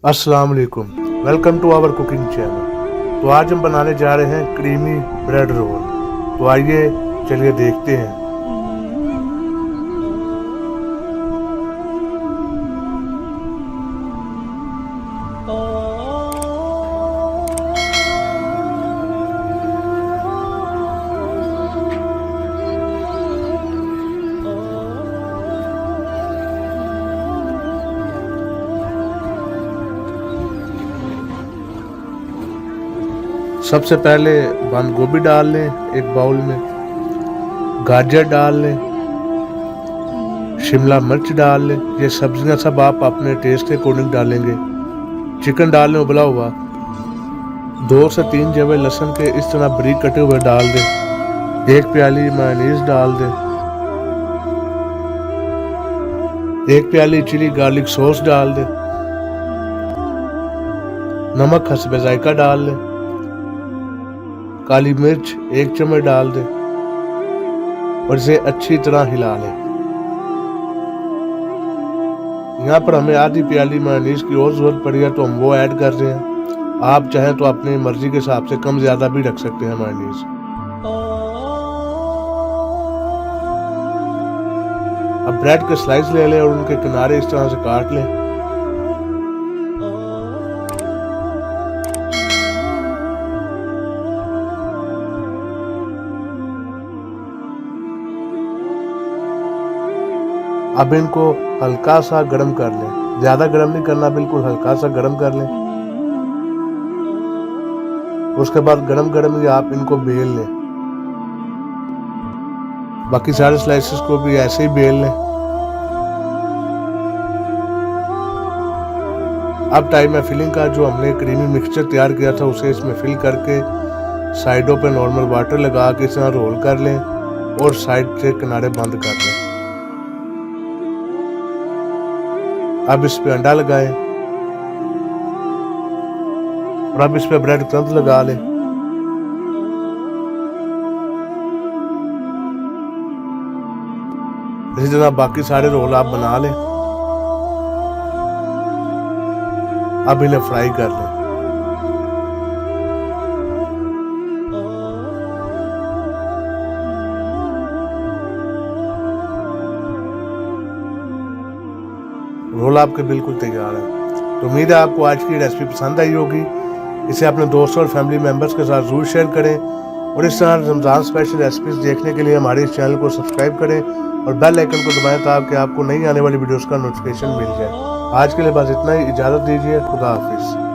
अस्सलाम वालेकुम, welcome to our cooking channel. तो आज हम बनाने जा रहे हैं क्रीमी ब्रेड रोल। तो आइए चलिए देखते हैं। सबसे पहले बंद गोभी डाल लें एक बाउल में, गाजर डाल लें, शिमला मिर्च डाल लें। ये सब्जियां सब आप अपने टेस्ट के अकॉर्डिंग डालेंगे। चिकन डाल लें उबला हुआ। 2 से 3 जवे लहसुन के इस तरह बारीक कटे हुए डाल दें। 1 प्याली मेयोनीज डाल दें। 1 प्याली चिली गार्लिक सॉस डाल दें। नमक हस्बे जायका डाल लें। काली मिर्च 1 चम्मच डाल दें और इसे अच्छी तरह हिला लें। यहाँ पर हमें आधी प्याली मेयोनीज की और जरूरत पड़ी है तो हम वो ऐड कर रहे हैं। आप चाहें तो अपनी मर्जी के हिसाब से कम ज्यादा भी रख सकते हैं मेयोनीज। अब ब्रेड के स्लाइस ले लें और उनके किनारे इस तरह से काट लें। अब इनको हल्का सा गर्म कर लें, ज्यादा गर्म नहीं करना, बिल्कुल हल्का सा गर्म कर लें। उसके बाद गरम गरम ही आप इनको बेल लें। बाकी सारे स्लाइसेस को भी ऐसे ही बेल लें। अब टाइम है फिलिंग का। जो हमने क्रीमी मिक्सचर तैयार किया था उसे इसमें फिल करके साइडों पे नॉर्मल वाटर लगा के इस तरह रोल कर लें और साइड से किनारे बंद कर लें। अब इस पे अंडा लगाएं और अब इस पे ब्रेड क्रम्स लगा लें। इसी तरह बाकी सारे रोल आप बना लें। अब इन्हें फ्राई कर लें। रोल आपके बिल्कुल तैयार है। तो उम्मीद है आपको आज की रेसिपी पसंद आई होगी। इसे अपने दोस्तों और फैमिली मेंबर्स के साथ जरूर शेयर करें और इस तरह रमज़ान स्पेशल रेसिपीज देखने के लिए हमारे इस चैनल को सब्सक्राइब करें और बेल आइकन को दबाएं ताकि आपको नई आने वाली वीडियोस का नोटिफिकेशन मिल जाए। आज के लिए बस इतना ही। इजाज़त दीजिए। खुदा हाफिज़।